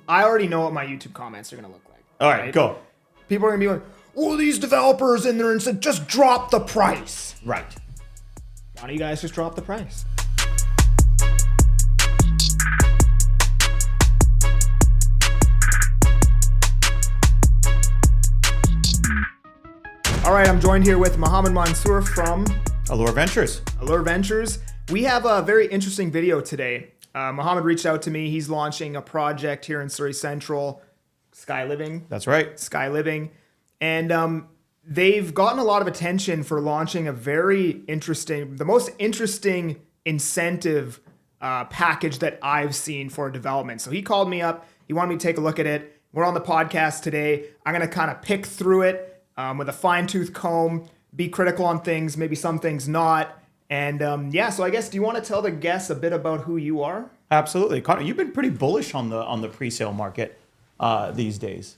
I already know what my YouTube comments are going to look like. All right, go. People are going to be like, well, these developers in there and said, just drop the price. Right. Why don't you guys just drop the price? All right, I'm joined here with Mohammed Mansour from Allure Ventures. Allure Ventures. We have a very interesting video today. Mohammed reached out to me. He's launching a project here in Surrey Central, Sky Living. That's right. Sky Living. And they've gotten a lot of attention for launching a very interesting, the most interesting incentive package that I've seen for development. So he called me up. He wanted me to take a look at it. We're on the podcast today. I'm going to kind of pick through it with a fine-tooth comb, be critical on things, maybe some things not. And so I guess, do you want to tell the guests a bit about who you are? Absolutely. Connor, you've been pretty bullish on the pre-sale market these days.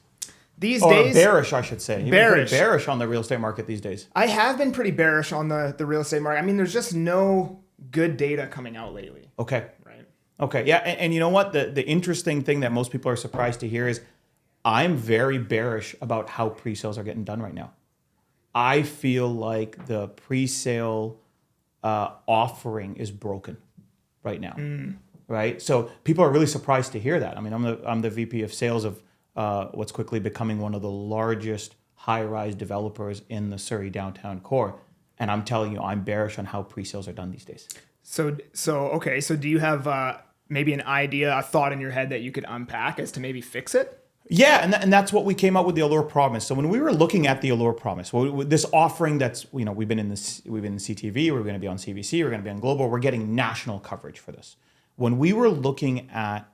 These days? Bearish, I should say. You've been pretty bearish on the real estate market these days. I have been pretty bearish on the real estate market. I mean, there's just no good data coming out lately. Okay. Right. Okay. Yeah. And you know what? The interesting thing that most people are surprised to hear is I'm very bearish about how pre-sales are getting done right now. I feel like the pre-sale offering is broken right now. Right. So people are really surprised to hear that. I mean, I'm the VP of sales of what's quickly becoming one of the largest high-rise developers in the Surrey downtown core. And I'm telling you, I'm bearish on how pre-sales are done these days. So do you have maybe an idea, a thought in your head that you could unpack as to maybe fix it? Yeah, and that's what we came up with the Allure Promise. So when we were looking at the Allure Promise, this offering that's, we've been in CTV, we're going to be on CBC, we're going to be on Global, we're getting national coverage for this. When we were looking at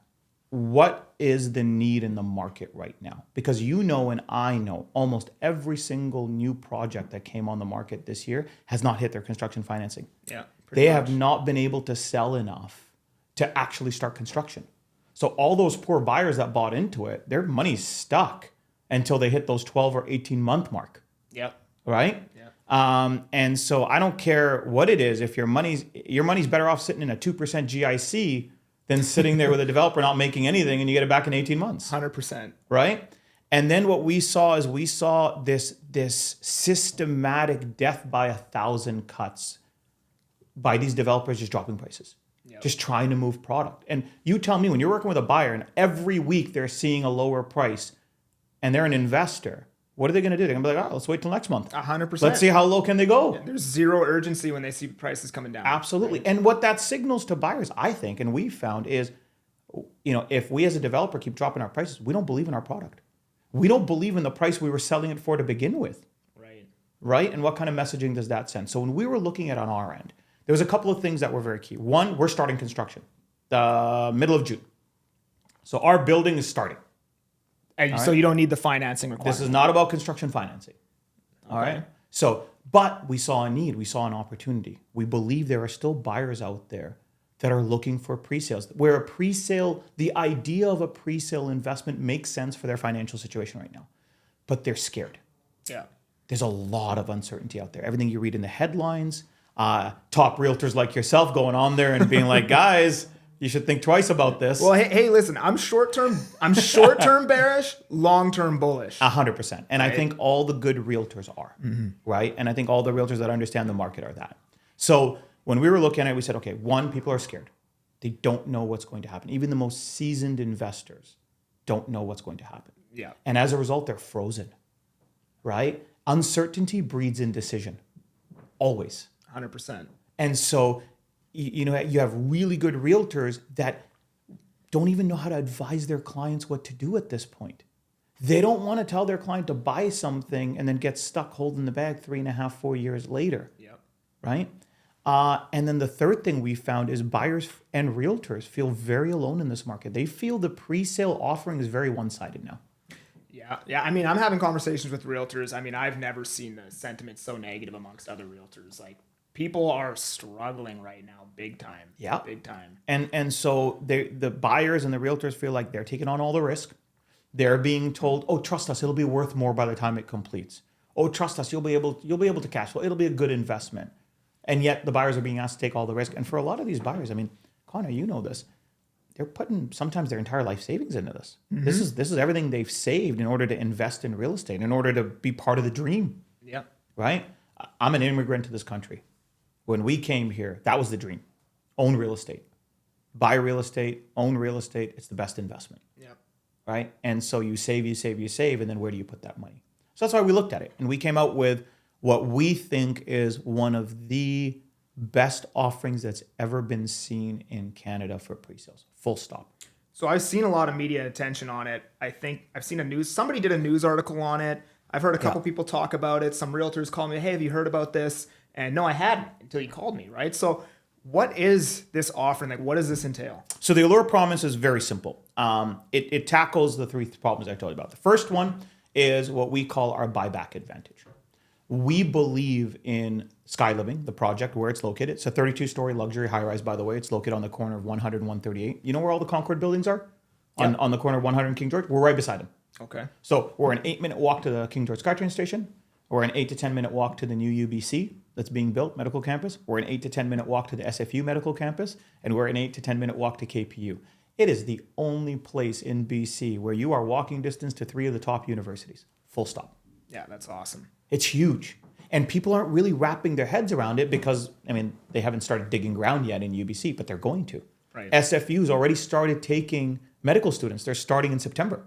what is the need in the market right now, because you know and I know almost every single new project that came on the market this year has not hit their construction financing. Yeah, they have not been able to sell enough to actually start construction. So all those poor buyers that bought into it, their money's stuck until they hit those 12 or 18 month mark. Yep. Right? Yeah. And so I don't care what it is. If your money's better off sitting in a 2% GIC than sitting there with a developer not making anything and you get it back in 18 months. 100%. Right? And then what we saw is this systematic death by 1,000 cuts by these developers just dropping prices. Yep. Just trying to move product. And you tell me, when you're working with a buyer and every week they're seeing a lower price and they're an investor, what are they going to do? They're going to be like, let's wait till next month. 100%. Let's see how low can they go. Yeah, there's zero urgency when they see prices coming down. Absolutely. Right? And what that signals to buyers, I think, and we found is, if we as a developer keep dropping our prices, we don't believe in our product. We don't believe in the price we were selling it for to begin with. Right. Right? And what kind of messaging does that send? So when we were looking at on our end, there was a couple of things that were very key. One, we're starting construction the middle of June. So our building is starting. And so you don't need the financing requirement. This is not about construction financing. All right. So, but we saw a need. We saw an opportunity. We believe there are still buyers out there that are looking for pre-sales, where a pre-sale, the idea of a pre-sale investment makes sense for their financial situation right now, but they're scared. Yeah. There's a lot of uncertainty out there. Everything you read in the headlines, top realtors like yourself going on there and being like, guys, you should think twice about this. Well, hey, listen, I'm short-term bearish, long-term bullish. 100%. And right? I think all the good realtors are, right? And I think all the realtors that understand the market are that. So when we were looking at it, we said, okay, one, people are scared. They don't know what's going to happen. Even the most seasoned investors don't know what's going to happen. Yeah. And as a result, they're frozen, right? Uncertainty breeds indecision, always. 100%. And so, you have really good realtors that don't even know how to advise their clients what to do at this point. They don't want to tell their client to buy something and then get stuck holding the bag 3.5, 4 years later. Yep. Right? And then the third thing we found is buyers and realtors feel very alone in this market. They feel the pre-sale offering is very one-sided now. Yeah. I mean, I'm having conversations with realtors. I mean, I've never seen the sentiment so negative amongst other realtors. Like, people are struggling right now, big time. Yeah, big time. And so the buyers and the realtors feel like they're taking on all the risk. They're being told, "Oh, trust us, it'll be worth more by the time it completes. Oh, trust us, you'll be able to cash flow. It'll be a good investment." And yet the buyers are being asked to take all the risk. And for a lot of these buyers, I mean, Connor, you know this. they're putting sometimes their entire life savings into this. This is everything they've saved in order to invest in real estate, in order to be part of the dream. Yeah. Right? I'm an immigrant to this country. When we came here, that was the dream. Own real estate. Buy real estate, own real estate. It's the best investment. Yeah. Right? And so you save, and then where do you put that money? So that's why we looked at it. And we came out with what we think is one of the best offerings that's ever been seen in Canada for pre-sales. Full stop. So I've seen a lot of media attention on it. I think I've seen somebody did a news article on it. I've heard a couple people talk about it. Some realtors call me, hey, have you heard about this? And no, I hadn't until you called me, right? So what is this offering? Like, what does this entail? So the Allure Promise is very simple. It tackles the three problems I told you about. The first one is what we call our Buyback Advantage. We believe in Sky Living, the project where it's located. It's a 32-story luxury high-rise, by the way. It's located on the corner of 100 and 138. You know where all the Concord buildings are? On the corner of 100 and King George? We're right beside them. Okay. So we're an 8-minute walk to the King George SkyTrain station. We're an 8 to 10-minute walk to the new UBC that's being built, medical campus. We're an 8 to 10-minute walk to the SFU medical campus. And we're an 8 to 10-minute walk to KPU. It is the only place in BC where you are walking distance to 3 of the top universities. Full stop. Yeah, that's awesome. It's huge. And people aren't really wrapping their heads around it because, they haven't started digging ground yet in UBC, but they're going to. Right. SFU's already started taking medical students. They're starting in September.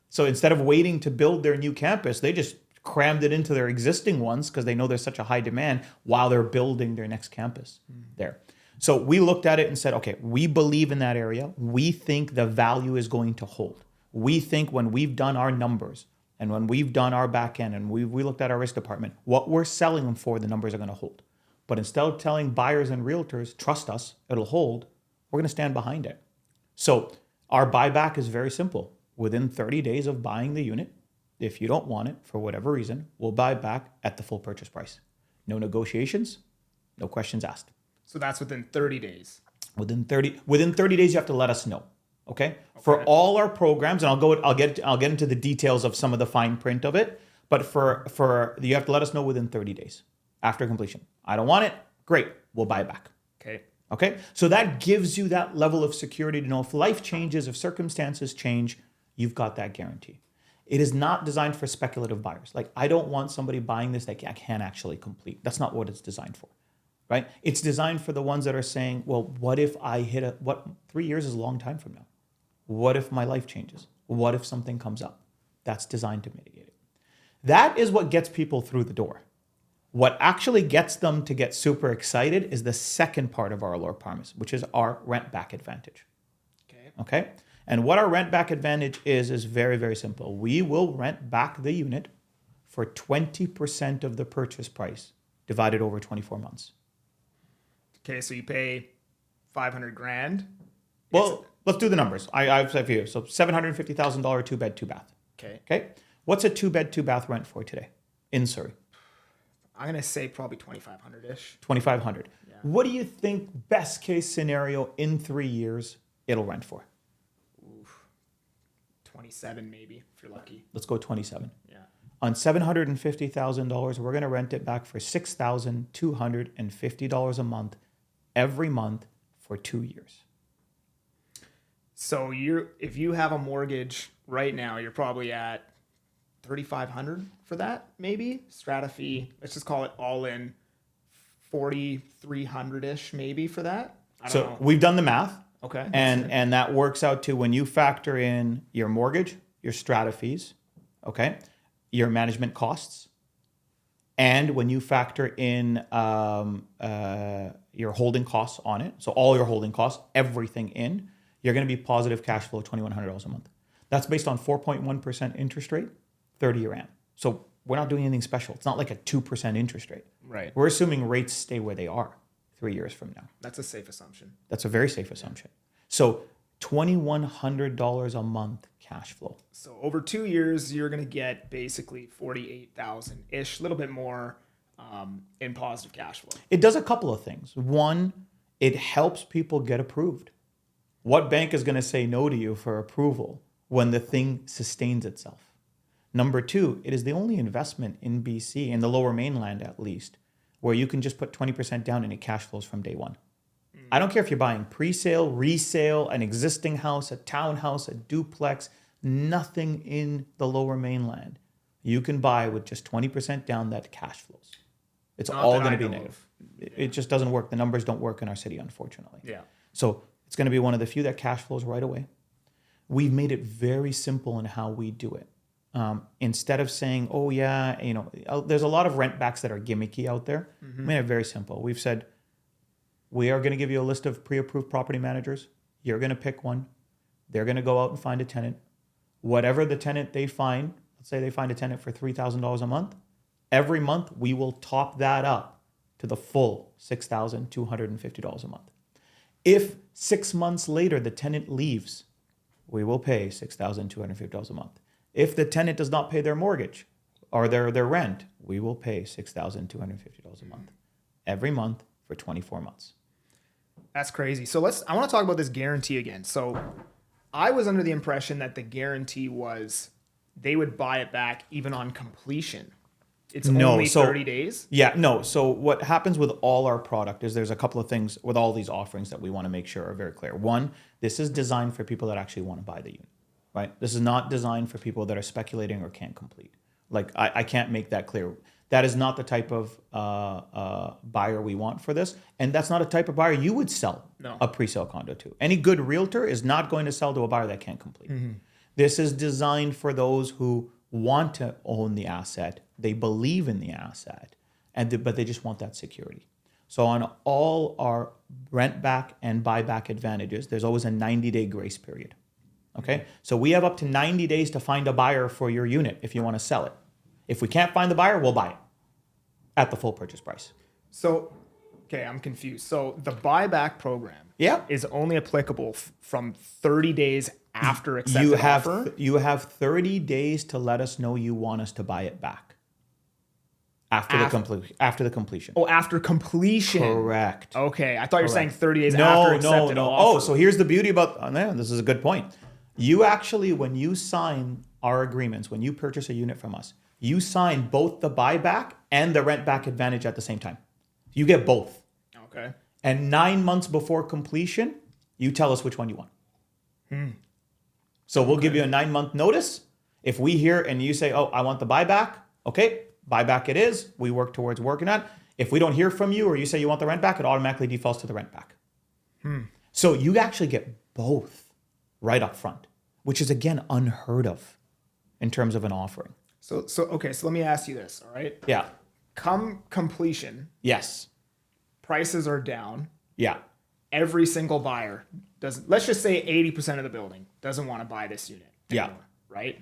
So instead of waiting to build their new campus, they just crammed it into their existing ones because they know there's such a high demand while they're building their next campus there. So we looked at it and said, okay, we believe in that area. We think the value is going to hold. We think when we've done our numbers, and when we've done our back end and we looked at our risk department, what we're selling them for, the numbers are going to hold. But instead of telling buyers and realtors, trust us, it'll hold, we're going to stand behind it. So our buyback is very simple. Within 30 days of buying the unit, if you don't want it for whatever reason, we'll buy it back at the full purchase price. No negotiations, no questions asked. So that's within 30 days. Within 30 days, you have to let us know. Okay. For all our programs, and I'll get into the details of some of the fine print of it, but for you have to let us know within 30 days after completion. I don't want it. Great. We'll buy it back. Okay. Okay. So that gives you that level of security to know if life changes, if circumstances change, you've got that guarantee. It is not designed for speculative buyers. Like, I don't want somebody buying this that I can't actually complete. That's not what it's designed for. Right? It's designed for the ones that are saying, well, what if I 3 years is a long time from now? What if my life changes? What if something comes up? That's designed to mitigate it. That is what gets people through the door. What actually gets them to get super excited is the second part of our Allure Promise, which is our rent back advantage. Okay? And what our rent back advantage is very, very simple. We will rent back the unit for 20% of the purchase price divided over 24 months. Okay, so you pay 500 grand. Well, let's do the numbers. I've said for you. So $750,000 2-bed, 2-bath. Okay. What's a 2-bed, 2-bath rent for today in Surrey? I'm going to say probably 2,500-ish. 2,500. Yeah. What do you think best case scenario in 3 years it'll rent for? 27 maybe, if you're lucky. Let's go 27. Yeah. On $750,000, we're going to rent it back for $6,250 a month every month for 2 years. So if you have a mortgage right now, you're probably at $3,500 for that, maybe. Strata fee, let's just call it all in $4,300-ish maybe for that. I don't know. We've done the math. Okay. And that works out to when you factor in your mortgage, your strata fees, okay, your management costs, and when you factor in your holding costs on it, so all your holding costs, everything in, you're going to be positive cash flow $2,100 a month. That's based on 4.1% interest rate, 30-year AM. So we're not doing anything special. It's not like a 2% interest rate. Right. We're assuming rates stay where they are 3 years from now. That's a safe assumption. That's a very safe assumption. So $2,100 a month cash flow. So over 2 years, you're going to get basically 48,000-ish, a little bit more in positive cash flow. It does a couple of things. One, it helps people get approved. What bank is going to say no to you for approval when the thing sustains itself? Number two, it is the only investment in BC, in the lower mainland at least, where you can just put 20% down and it cash flows from day one. I don't care if you're buying pre-sale, resale, an existing house, a townhouse, a duplex, nothing in the Lower Mainland. You can buy with just 20% down that cash flows. It's Not all that going I to be know negative. of. It just doesn't work. The numbers don't work in our city, unfortunately. Yeah. So it's going to be one of the few that cash flows right away. We've made it very simple in how we do it. Instead of saying, oh yeah, there's a lot of rent backs that are gimmicky out there. We made it very simple. We've said, we are going to give you a list of pre-approved property managers. You're going to pick one. They're going to go out and find a tenant. Whatever the tenant they find, let's say they find a tenant for $3,000 a month. Every month, we will top that up to the full $6,250 a month. If 6 months later the tenant leaves, we will pay $6,250 a month. If the tenant does not pay their mortgage or their rent, we will pay $6,250 a month. Every month for 24 months. That's crazy. So I want to talk about this guarantee again. So I was under the impression that the guarantee was they would buy it back even on completion. It's only 30 days? Yeah, no. So what happens with all our product is there's a couple of things with all these offerings that we want to make sure are very clear. One, this is designed for people that actually want to buy the unit, right? This is not designed for people that are speculating or can't complete. Like, I can't make that clear. That is not the type of buyer we want for this. And that's not a type of buyer you would sell a pre-sale condo to. Any good realtor is not going to sell to a buyer that can't complete. Mm-hmm. This is designed for those who want to own the asset. They believe in the asset, but they just want that security. So on all our rent back and buyback advantages, there's always a 90-day grace period. Okay? So we have up to 90 days to find a buyer for your unit if you want to sell it. If we can't find the buyer, we'll buy it at the full purchase price. So, okay, I'm confused. So the buyback program is only applicable from 30 days after accepted offer? You have 30 days to let us know you want us to buy it back. After the completion. Oh, after completion. Correct. Okay, I thought you were saying 30 days after accepted offer. Oh, so here's the beauty about this is a good point. You actually, when you sign our agreements, when you purchase a unit from us, you sign both the buyback and the rent back advantage at the same time. You get both. Okay. And 9 months before completion, you tell us which one you want. So we'll give you a 9-month notice. If we hear and you say, oh, I want the buyback, okay, buyback it is. We work towards working on it. If we don't hear from you or you say you want the rent back, it automatically defaults to the rent back. So you actually get both right up front, which is, again, unheard of in terms of an offering. So let me ask you this, all right? Yeah. Come completion. Yes. Prices are down. Yeah. Every single buyer let's just say 80% of the building doesn't want to buy this unit anymore, right?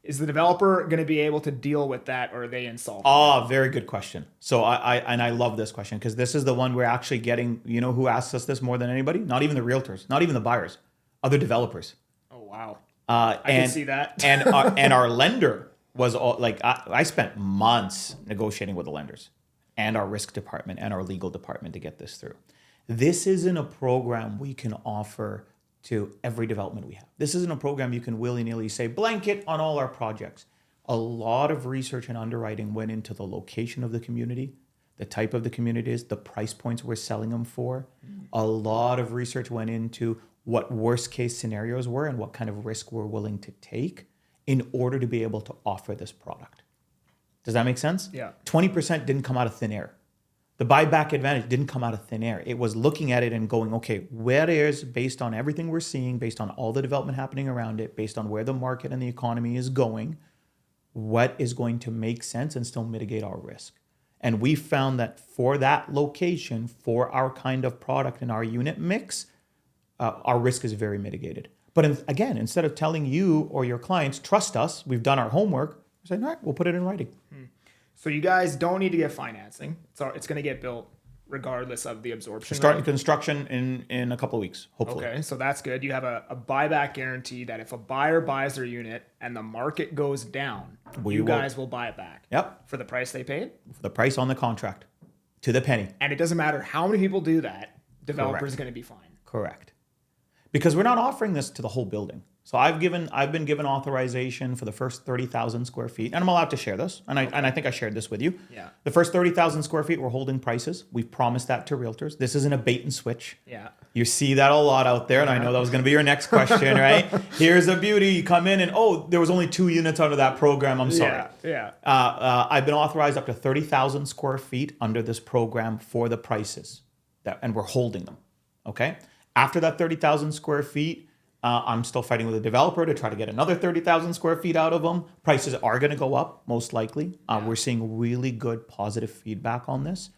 Is the developer going to be able to deal with that, or are they insolvent? Oh, very good question. So I love this question because this is the one we're actually getting, who asks us this more than anybody? Not even the realtors, not even the buyers, other developers. Oh, wow. I can see that. and our lender was I spent months negotiating with the lenders and our risk department and our legal department to get this through. This isn't a program we can offer to every development we have. This isn't a program you can willy-nilly say blanket on all our projects. A lot of research and underwriting went into the location of the community, the type of the community is, the price points we're selling them for. A lot of research went into what worst case scenarios were and what kind of risk we're willing to take in order to be able to offer this product. Does that make sense? Yeah. 20% didn't come out of thin air. The buyback advantage didn't come out of thin air. It was looking at it and going, okay, where is, based on everything we're seeing, based on all the development happening around it, based on where the market and the economy is going, what is going to make sense and still mitigate our risk? And we found that for that location, for our kind of product in our unit mix, our risk is very mitigated. But again, instead of telling you or your clients, trust us, we've done our homework, we're saying, all right, we'll put it in writing. So you guys don't need to get financing. It's going to get built regardless of the absorption. Start construction in a couple of weeks, hopefully. Okay, so that's good. You have a buyback guarantee that if a buyer buys their unit and the market goes down, you guys will buy it back. Yep. For the price they paid? For the price on the contract, to the penny. And it doesn't matter how many people do that, developer's going to be fine. Correct. Because we're not offering this to the whole building. So I've been given authorization for the first 30,000 square feet, and I'm allowed to share this. And I think I shared this with you. Yeah. The first 30,000 square feet, we're holding prices. We've promised that to realtors. This isn't a bait and switch. Yeah. You see that a lot out there, and I know that was going to be your next question, right? Here's a beauty. You come in and, there was only 2 units under that program. I'm sorry. Yeah. I've been authorized up to 30,000 square feet under this program for the prices, and we're holding them, okay? After that 30,000 square feet, I'm still fighting with a developer to try to get another 30,000 square feet out of them. Prices are going to go up, most likely. We're seeing really good positive feedback on this.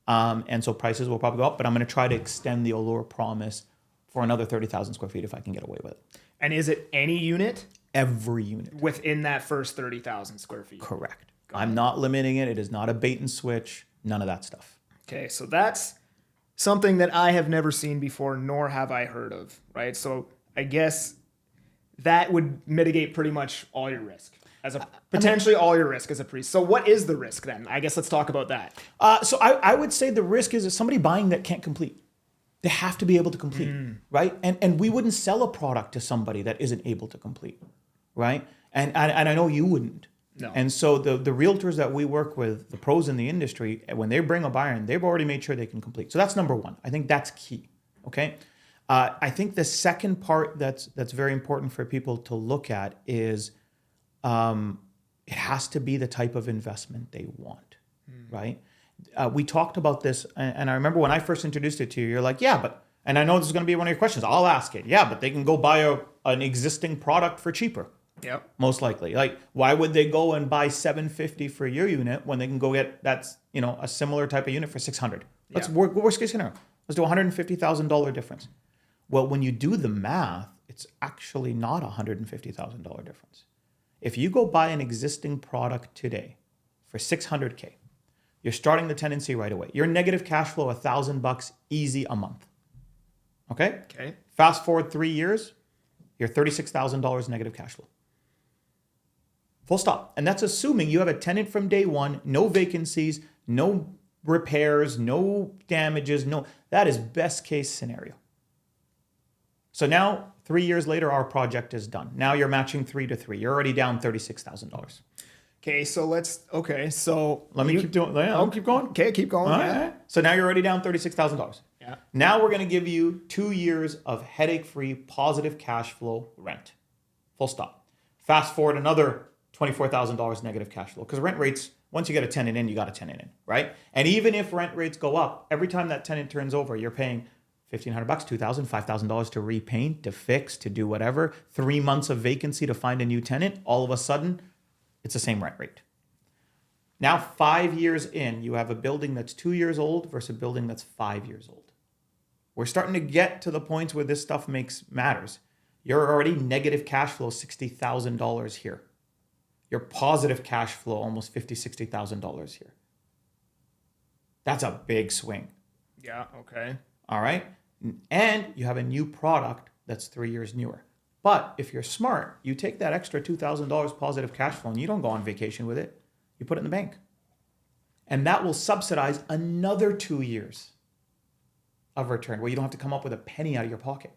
And so prices will probably go up, but I'm going to try to extend the Allure Promise for another 30,000 square feet if I can get away with it. And is it any unit? Every unit. Within that first 30,000 square feet? Correct. I'm not limiting it. It is not a bait and switch. None of that stuff. Okay, so that's something that I have never seen before, nor have I heard of, right? So I guess that would mitigate pretty much all your risk potentially all your risk as a priest. So what is the risk then? I guess let's talk about that. So I would say the risk is somebody buying that can't complete. They have to be able to complete, right? And we wouldn't sell a product to somebody that isn't able to complete, right? And I know you wouldn't. No. And so the realtors that we work with, the pros in the industry, when they bring a buyer in, they've already made sure they can complete. So that's number one. I think that's key, okay? I think the second part that's very important for people to look at is it has to be the type of investment they want, right? We talked about this, and I remember when I first introduced it to you, you're like, yeah, but, and I know this is going to be one of your questions, I'll ask it. Yeah, but they can go buy an existing product for cheaper. Yep. Most likely. Like, why would they go and buy $750 for your unit when they can go get a similar type of unit for $600? Let's worst case scenario. Let's do $150,000 difference. Well, when you do the math, it's actually not $150,000 difference. If you go buy an existing product today for $600K, you're starting the tenancy right away. Your negative cash flow, $1,000 easy a month. Okay? Okay. Fast forward 3 years, you're $36,000 negative cash flow. Full stop. And that's assuming you have a tenant from day one, no vacancies, no repairs, no damages, that is best case scenario. So now, 3 years later, our project is done. Now you're matching 3 to 3. You're already down $36,000. Okay, so Let me keep doing. I'll keep going. Okay, keep going. All right. So now you're already down $36,000. Yeah. Now we're going to give you 2 years of headache-free, positive cash flow rent. Full stop. Fast forward another $24,000 negative cash flow, because rent rates, once you get a tenant in, you got a tenant in, right? And even if rent rates go up, every time that tenant turns over, you're paying $1,500, $2,000, $5,000 to repaint, to fix, to do whatever. 3 months of vacancy to find a new tenant. All of a sudden, it's the same rent rate. Now, 5 years in, you have a building that's 2 years old versus a building that's 5 years old. We're starting to get to the points where this stuff matters. You're already negative cash flow $60,000 here. Your positive cash flow almost $50,000, $60,000 here. That's a big swing. Yeah, okay. All right? And you have a new product that's 3 years newer. But if you're smart, you take that extra $2,000 positive cash flow and you don't go on vacation with it. You put it in the bank. And that will subsidize another 2 years of return where you don't have to come up with a penny out of your pocket.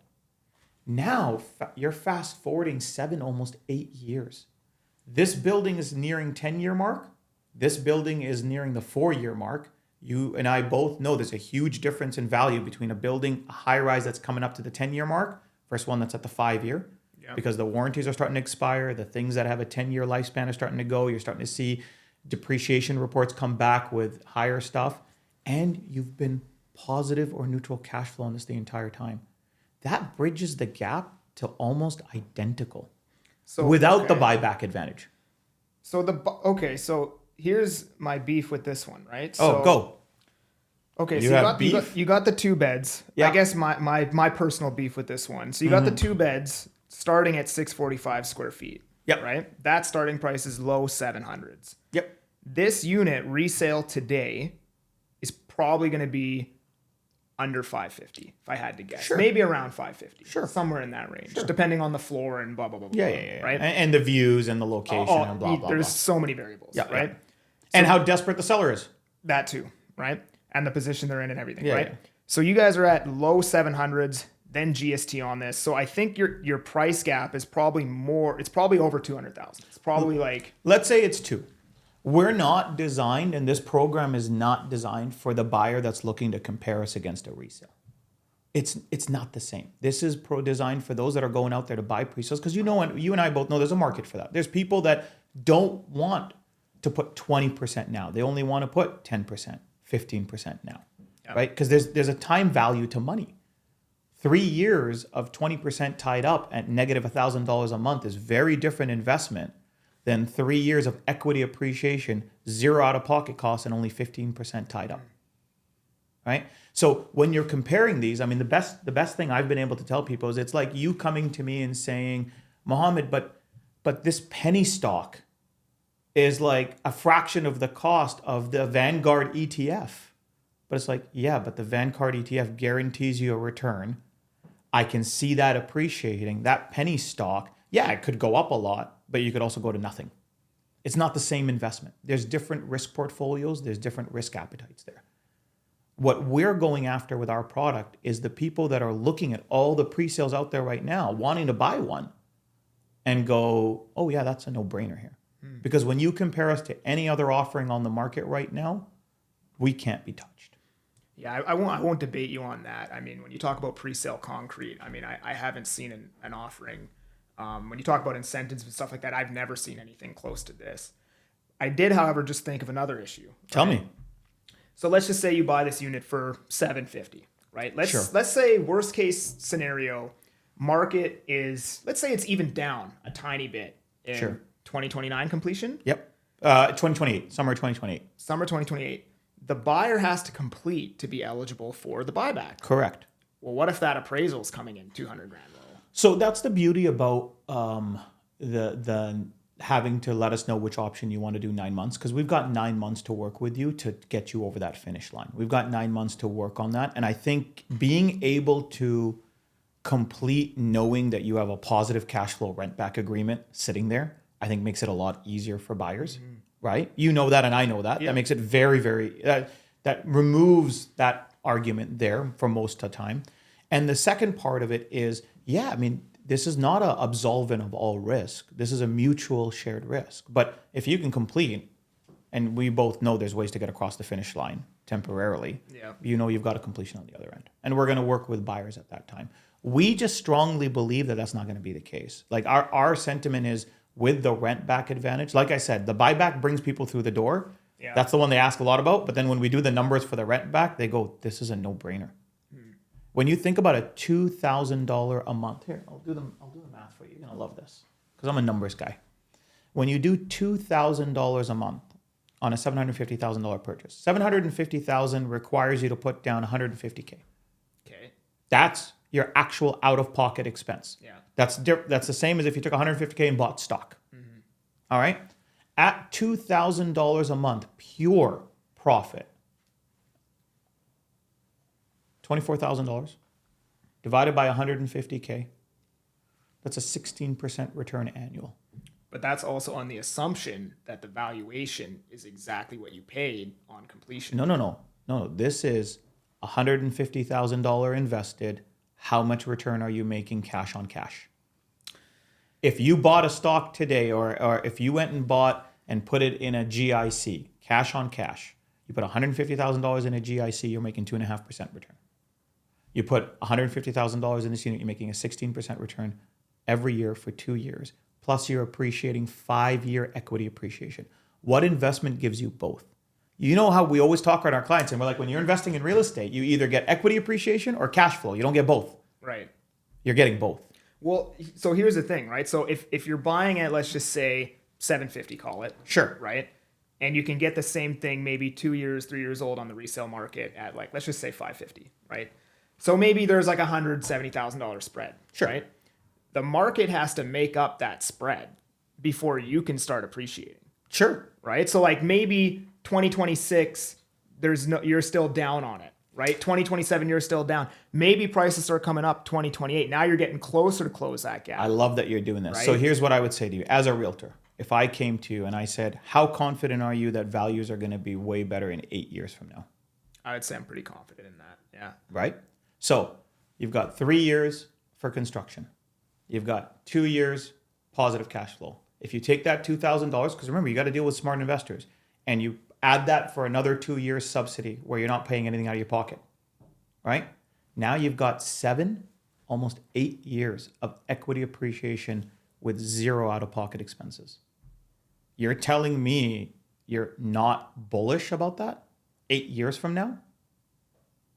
Now you're fast forwarding 7, almost 8 years. This building is nearing 10-year mark. This building is nearing the 4-year mark. You and I both know there's a huge difference in value between a building, a high-rise that's coming up to the 10-year mark versus one that's at the 5-year. Yeah. Because the warranties are starting to expire. The things that have a 10-year lifespan are starting to go. You're starting to see depreciation reports come back with higher stuff. And you've been positive or neutral cash flow on this the entire time. That bridges the gap to almost identical without the buyback advantage. So here's my beef with this one, right? Go. Okay, you got the 2 beds. Yeah. I guess my personal beef with this one. So you got the 2 beds starting at 645 square feet. Yep. Right? That starting price is low 700s. Yep. This unit resale today is probably going to be under 550 if I had to guess. Sure. Maybe around 550. Sure. Somewhere in that range, depending on the floor and blah, blah, blah, blah. Yeah. Right? And the views and the location and blah, blah, There's blah. so many variables, right? And how desperate the seller is. That too, right? And the position they're in and everything, Yeah, right? yeah. So you guys are at low 700s, then GST on this. So I think your price gap is probably more. It's probably over 200,000. It's probably like, let's say it's 2. We're not designed, and this program is not designed for the buyer that's looking to compare us against a resale. It's not the same. This is designed for those that are going out there to buy pre-sales, because you and I both know there's a market for that. There's people that don't want to put 20% now. They only want to put 10%, 15% now, right? Because there's a time value to money. 3 years of 20% tied up at negative $1,000 a month is very different investment than 3 years of equity appreciation, 0 out-of-pocket costs, and only 15% tied up, right? So when you're comparing these, I mean, the best thing I've been able to tell people is it's like you coming to me and saying, Mohammed, but this penny stock is like a fraction of the cost of the Vanguard ETF. But it's like, yeah, but the Vanguard ETF guarantees you a return. I can see that appreciating. That penny stock, yeah, it could go up a lot, but you could also go to nothing. It's not the same investment. There's different risk portfolios. There's different risk appetites there. What we're going after with our product is the people that are looking at all the pre-sales out there right now, wanting to buy one and go, oh yeah, that's a no-brainer here. Because when you compare us to any other offering on the market right now, we can't be touched. Yeah, I won't debate you on that. I mean, when you talk about pre-sale concrete, I mean, I haven't seen an offering. When you talk about incentives and stuff like that, I've never seen anything close to this. I did, however, just think of another issue. Tell me. So let's just say you buy this unit for $750, right? Let's say worst case scenario, market is, let's say it's even down a tiny bit in 2029 completion. Yep. 2028, summer 2028. Summer 2028. The buyer has to complete to be eligible for the buyback. Correct. Well, what if that appraisal is coming in 200 grand low? So that's the beauty about the having to let us know which option you want to do 9 months, because we've got 9 months to work with you to get you over that finish line. We've got 9 months to work on that. And I think being able to complete knowing that you have a positive cash flow rent back agreement sitting there, I think makes it a lot easier for buyers, right? You know that and I know that. Yeah. That makes it very, very, that removes that argument there for most of the time. And the second part of it is, yeah, I mean, this is not a absolvent of all risk. This is a mutual shared risk. But if you can complete, and we both know there's ways to get across the finish line temporarily, you know you've got a completion on the other end. And we're going to work with buyers at that time. We just strongly believe that that's not going to be the case. Like our sentiment is with the rent back advantage. Like I said, the buyback brings people through the door. Yeah. That's the one they ask a lot about. But then when we do the numbers for the rent back, they go, this is a no-brainer. When you think about a $2,000 a month, here, I'll do the math for you. You're going to love this because I'm a numbers guy. When you do $2,000 a month on a $750,000 purchase, $750,000 requires you to put down $150K. Okay. That's your actual out-of-pocket expense. Yeah. That's the same as if you took $150K and bought stock. Mm-hmm. All right? At $2,000 a month, pure profit, $24,000 divided by $150K, that's a 16% return annual. But that's also on the assumption that the valuation is exactly what you paid on completion. No. This is $150,000 invested. How much return are you making cash on cash? If you bought a stock today, or if you went and bought and put it in a GIC, cash on cash, you put $150,000 in a GIC, you're making 2.5% return. You put $150,000 in this unit, you're making a 16% return every year for 2 years. Plus you're appreciating 5-year equity appreciation. What investment gives you both? You know how we always talk about our clients, and we're like, when you're investing in real estate, you either get equity appreciation or cash flow. You don't get both. Right. You're getting both. Well, so here's the thing, right? So if you're buying at, let's just say 750, call it. Sure. Right? And you can get the same thing maybe 2 years, 3 years old on the resale market at like, let's just say 550, right? So maybe there's like $170,000 spread, sure, right? The market has to make up that spread before you can start appreciating. Sure. Right? So like maybe 2026, you're still down on it, right? 2027, you're still down. Maybe prices start coming up 2028. Now you're getting closer to close that gap. I love that you're doing this. Right? So here's what I would say to you as a realtor. If I came to you and I said, how confident are you that values are going to be way better in 8 years from now? I would say I'm pretty confident in that. Yeah. Right? So You've got 3 years for construction. You've got 2 years positive cash flow. If you take that $2,000, because remember, you got to deal with smart investors, and you add that for another 2 years subsidy where you're not paying anything out of your pocket, right? Now you've got 7, almost 8 years of equity appreciation with 0 out-of-pocket expenses. You're telling me you're not bullish about that 8 years from now?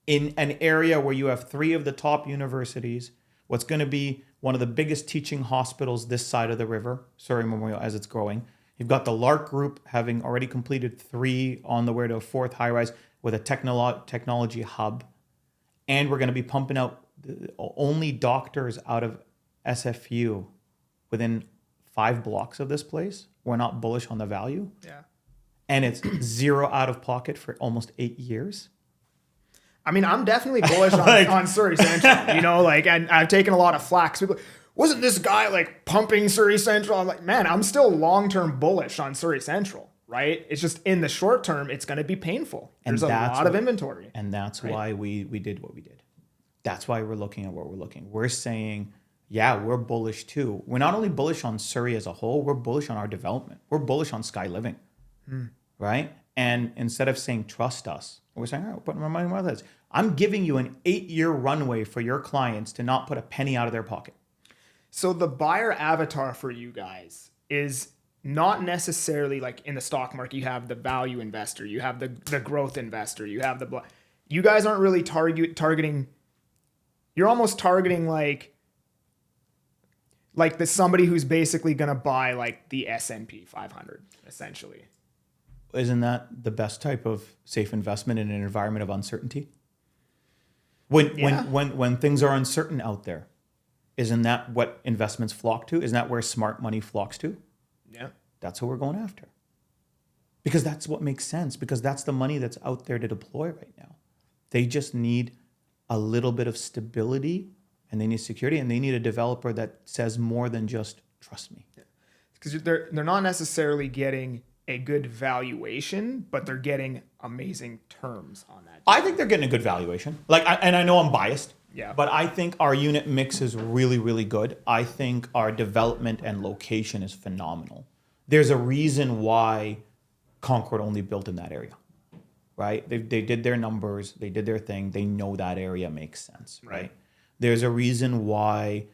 In an area where you have 3 of the top universities, what's going to be one of the biggest teaching hospitals this side of the river, Surrey Memorial, as it's growing. You've got the Lark Group having already completed 3 on the way to a 4th high-rise with a technology hub. And we're going to be pumping out only doctors out of SFU within 5 blocks of this place. We're not bullish on the value. Yeah. And it's 0 out of pocket for almost 8 years. I mean, I'm definitely bullish on Surrey Central, you know, like, and I've taken a lot of flack. People, wasn't this guy like pumping Surrey Central? I'm like, man, I'm still long-term bullish on Surrey Central, right? It's just in the short term, it's going to be painful. There's a lot of inventory. And that's why we did what we did. That's why we're looking at what we're looking. We're saying, yeah, we're bullish too. We're not only bullish on Surrey as a whole, we're bullish on our development. We're bullish on Sky Living, right? And instead of saying, trust us, we're saying, all right, we're putting our money where it is. I'm giving you an 8-year runway for your clients to not put a penny out of their pocket. So the buyer avatar for you guys is not necessarily like in the stock market. You have the value investor, you have the growth investor, you have you guys aren't really targeting. You're almost targeting like somebody who's basically going to buy like the S&P 500 essentially. Isn't that the best type of safe investment in an environment of uncertainty? When things are uncertain out there, isn't that what investments flock to? Isn't that where smart money flocks to? Yeah. That's who we're going after. Because that's what makes sense, because that's the money that's out there to deploy right now. They just need a little bit of stability, and they need security, and they need a developer that says more than just trust me. Because they're not necessarily getting a good valuation, but they're getting amazing terms on that. I think they're getting a good valuation. And I know I'm biased. Yeah. But I think our unit mix is really, really good. I think our development and location is phenomenal. There's a reason why Concord only built in that area, right? They did their numbers, they did their thing. They know that area makes sense, right? There's a reason why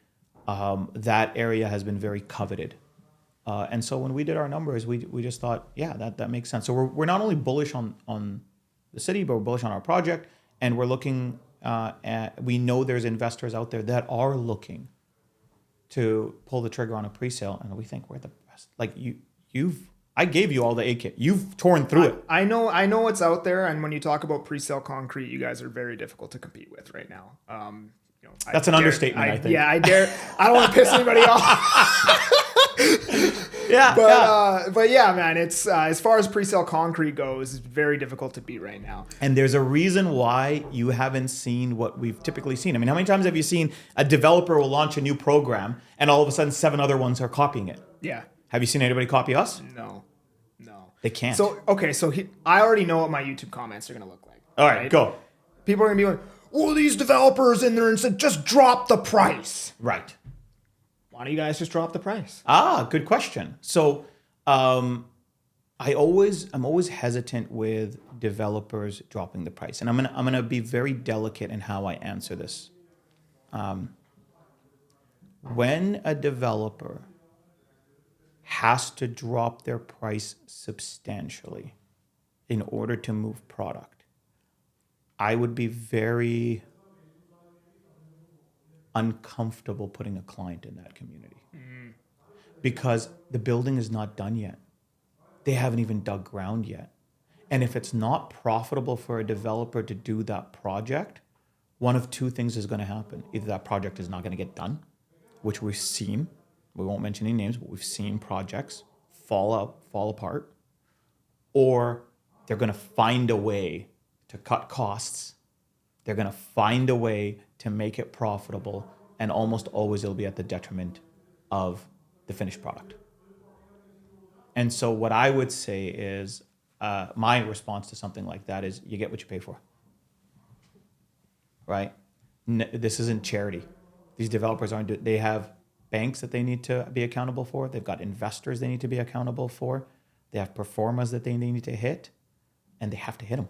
that area has been very coveted. And so when we did our numbers, we just thought, yeah, that makes sense. So we're not only bullish on the city, but we're bullish on our project, and we're looking we know there's investors out there that are looking to pull the trigger on a pre-sale, and we think we're the best. Like I gave you all the A-kit. You've torn through it. I know what's out there, and when you talk about pre-sale concrete, you guys are very difficult to compete with right now. That's an understatement, I think. Yeah, I don't want to piss anybody off. But yeah, man, it's as far as pre-sale concrete goes, it's very difficult to beat right now. And there's a reason why you haven't seen what we've typically seen. I mean, how many times have you seen a developer will launch a new program and all of a sudden 7 other ones are copying it? Yeah. Have you seen anybody copy us? No. They can't. So, okay, I already know what my YouTube comments are going to look like. All right, go. People are going to be like, well, these developers in there and said, just drop the price. Right. Why don't you guys just drop the price? Good question. So I'm always hesitant with developers dropping the price. And I'm gonna be very delicate in how I answer this. When a developer has to drop their price substantially in order to move product, I would be very uncomfortable putting a client in that community because the building is not done yet. They haven't even dug ground yet. And if it's not profitable for a developer to do that project, one of 2 things is going to happen. Either that project is not going to get done, which we've seen. We won't mention any names, but we've seen projects fall apart, or they're going to find a way to cut costs. They're going to find a way to make it profitable, and almost always it'll be at the detriment of the finished product. And so what I would say is, my response to something like that is you get what you pay for, right? This isn't charity. These developers they have banks that they need to be accountable for. They've got investors they need to be accountable for. They have performers that they need to hit, and they have to hit them.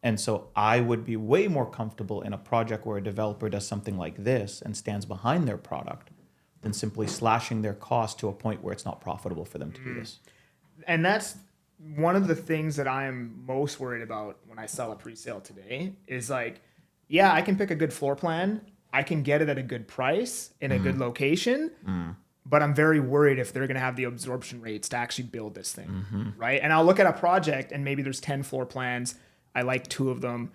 And so I would be way more comfortable in a project where a developer does something like this and stands behind their product than simply slashing their cost to a point where it's not profitable for them to do this. And that's one of the things that I'm most worried about when I sell a pre-sale today is like, yeah, I can pick a good floor plan. I can get it at a good price in a good location. But I'm very worried if they're going to have the absorption rates to actually build this thing. Right. And I'll look at a project and maybe there's 10 floor plans. I like 2 of them,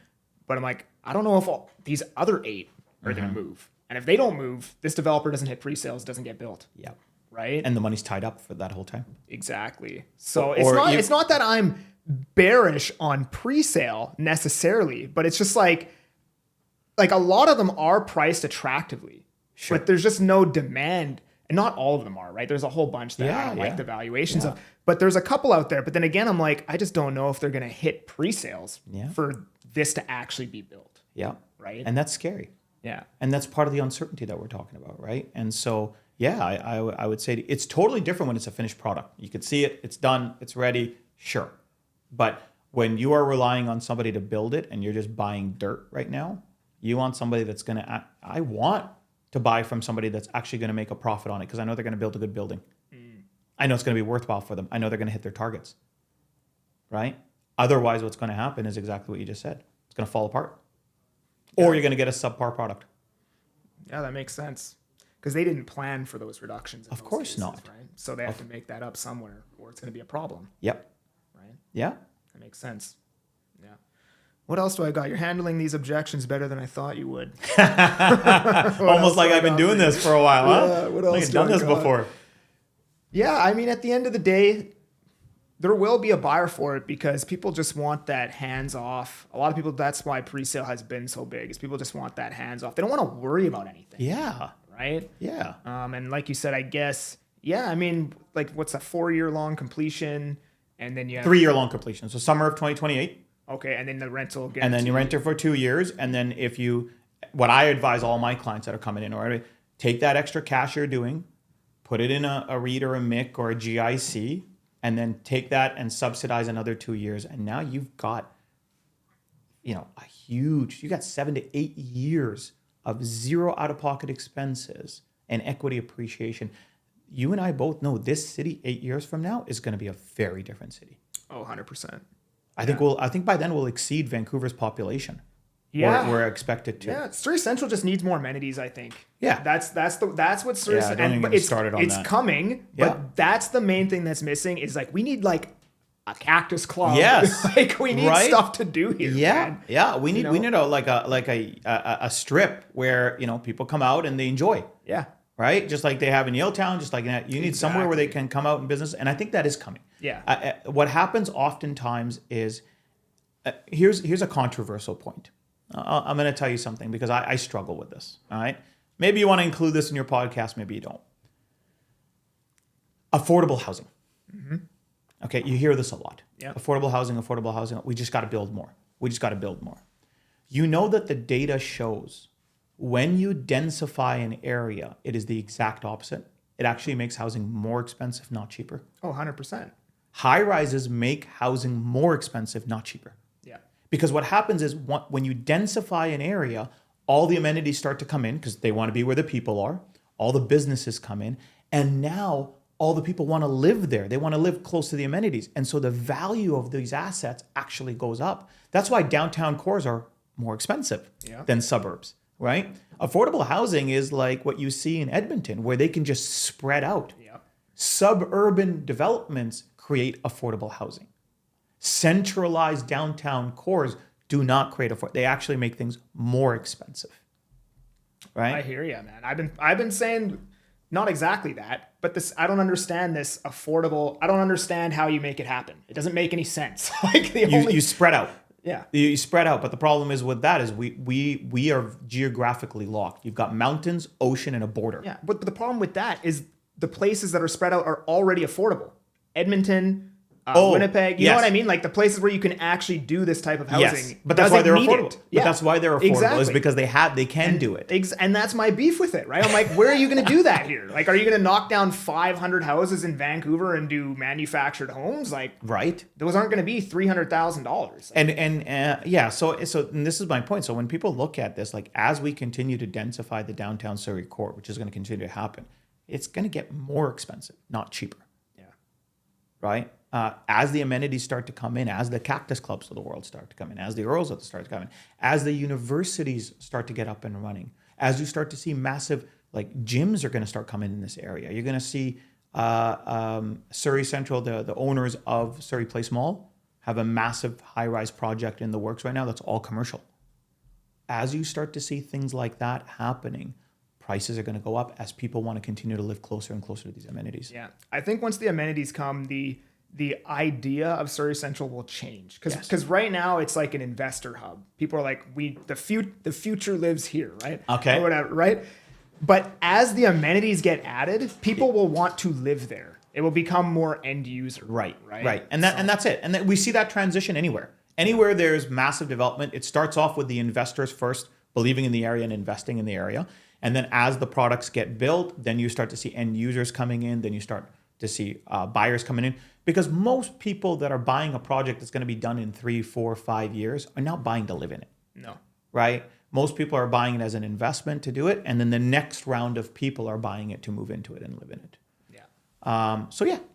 but I'm like, I don't know if these other 8 are going to move. And if they don't move, this developer doesn't hit pre-sales, doesn't get built. Yeah. Right. And the money's tied up for that whole time. Exactly. So Or it's not that I'm bearish on pre-sale necessarily, but it's just like a lot of them are priced attractively, Sure. but there's just no demand. And not all of them are, right? There's a whole bunch that I don't like the valuations of, but there's a couple out there. But then again, I'm like, I just don't know if they're going to hit pre-sales for this to actually be built. Yeah. Right. And that's scary. Yeah. And that's part of the uncertainty that we're talking about, right? And so, yeah, I would say it's totally different when it's a finished product. You can see it, it's done, it's ready, sure. But when you are relying on somebody to build it and you're just buying dirt right now, you want somebody that's going to, I want to buy from somebody that's actually going to make a profit on it because I know they're going to build a good building. I know it's going to be worthwhile for them. I know they're going to hit their targets, right? Otherwise, what's going to happen is exactly what you just said. It's going to fall apart. Or you're going to get a subpar product. Yeah, that makes sense. Because they didn't plan for those reductions. Of course cases, not. Right? So they have to make that up somewhere or it's going to be a problem. Yep. Right? Yeah. That makes sense. Yeah. What else do I got? You're handling these objections better than I thought you would. Almost like I've been doing this for a while, huh? Yeah, what else Like I've done this before. Yeah, I mean, at the end of the day, there will be a buyer for it because people just want that hands off. A lot of people, that's why pre-sale has been so big, is people just want that hands off. They don't want to worry about anything. Yeah. Right? Yeah. And like you said, I guess, yeah, I mean, like what's a 4-year long completion? And then you have 3-year long completion. So summer of 2028. Okay, and then the rental guarantee. And then you rent it for 2 years. And then what I advise all my clients that are coming in, or take that extra cash you're doing, put it in a REIT or a MIC or a GIC, and then take that and subsidize another 2 years. And now you've got, you got 7 to 8 years of zero out-of-pocket expenses and equity appreciation. You and I both know this city 8 years from now is going to be a very different city. Oh, 100%. I think by then we'll exceed Vancouver's population. Yeah, we're expected to. Yeah, Surrey Central just needs more amenities. I think. Yeah, that's what Surrey. Yeah, don't even get started on it's that. It's coming, but that's the main thing that's missing. Is like we need like a cactus club. Yes, like we need stuff to do here. Yeah, man. yeah. We need a strip where people come out and they enjoy. Yeah. Right, just like they have in Yaletown, just like that. You need somewhere where they can come out in business, and I think that is coming. Yeah. What happens oftentimes is here's a controversial point. I'm going to tell you something because I struggle with this. All right, maybe you want to include this in your podcast, maybe you don't. Affordable housing. Mm-hmm. Okay, you hear this a lot. Yeah. Affordable housing. We just got to build more. You know that the data shows when you densify an area, it is the exact opposite. It actually makes housing more expensive, not cheaper. Oh, 100%. High rises make housing more expensive, not cheaper. Yeah. Because what happens is when you densify an area, all the amenities start to come in because they want to be where the people are. All the businesses come in. And now all the people want to live there. They want to live close to the amenities. And so the value of these assets actually goes up. That's why downtown cores are more expensive than suburbs. Right? Affordable housing is like what you see in Edmonton, where they can just spread out. Yeah. Suburban developments create affordable housing. Centralized downtown cores do not create they actually make things more expensive. Right? I hear you, man. I've been saying not exactly that, but this I don't understand this affordable. I don't understand how you make it happen. It doesn't make any sense. Like you spread out. Yeah. You spread out, but the problem is with that is we are geographically locked. You've got mountains, ocean, and a border. Yeah, but the problem with that is the places that are spread out are already affordable. Edmonton, Winnipeg. You know yes. what I mean? Like the places where you can actually do this type of housing. Yes, but that's why they're doesn't need affordable. it. But that's why they're affordable Exactly. is because they can do it. And that's my beef with it, right? I'm like, where are you going to do that here? Like, are you going to knock down 500 houses in Vancouver and do manufactured homes? Like, Right. those aren't going to be $300,000. And this is my point. So when people look at this, like as we continue to densify the downtown Surrey core, which is going to continue to happen, it's going to get more expensive, not cheaper. Yeah. Right? As the amenities start to come in, as the Cactus Clubs of the world start to come in, as the Earls of the start to come in, as the universities start to get up and running, as you start to see massive, like gyms are going to start coming in this area. You're going to see Surrey Central, the owners of Surrey Place Mall, have a massive high-rise project in the works right now that's all commercial. As you start to see things like that happening, prices are going to go up as people want to continue to live closer and closer to these amenities. Yeah. I think once the amenities come, the idea of Surrey Central will change. Because right now it's like an investor hub. People are like, the future lives here, right? Okay. Or whatever, right? But as the amenities get added, people will want to live there. It will become more end user. Right. And that's it. And we see that transition anywhere. Anywhere there's massive development, it starts off with the investors first believing in the area and investing in the area. And then as the products get built, then you start to see end users coming in. Then you start to see buyers coming in. Because most people that are buying a project that's going to be done in 3, 4, 5 years are not buying to live in it. No. Right? Most people are buying it as an investment to do it. And then the next round of people are buying it to move into it and live in it. Yeah.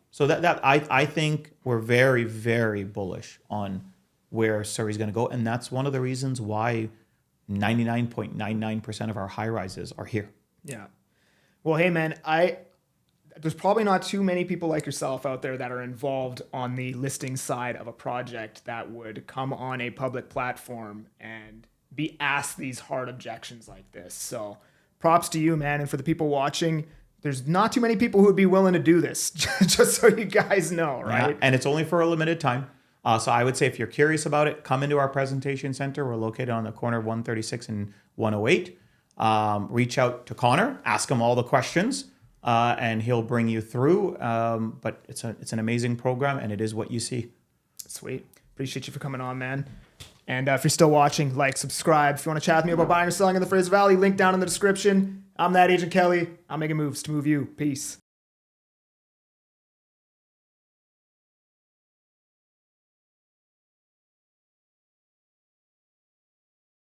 So that I think we're very, very bullish on where Surrey's going to go. And that's one of the reasons why 99.99% of our high rises are here. Yeah. Well, hey, man, there's probably not too many people like yourself out there that are involved on the listing side of a project that would come on a public platform and be asked these hard objections like this. So props to you, man. And for the people watching, there's not too many people who would be willing to do this, just so you guys know, right? Yeah, and it's only for a limited time. So I would say if you're curious about it, come into our presentation center. We're located on the corner of 136 and 108. Reach out to Connor, ask him all the questions, and he'll bring you through. But it's an amazing program, and it is what you see. Sweet. Appreciate you for coming on, man. And if you're still watching, like, subscribe. If you want to chat with me about buying or selling in the Fraser Valley, link down in the description. I'm that Agent Kelly. I'm making moves to move you. Peace.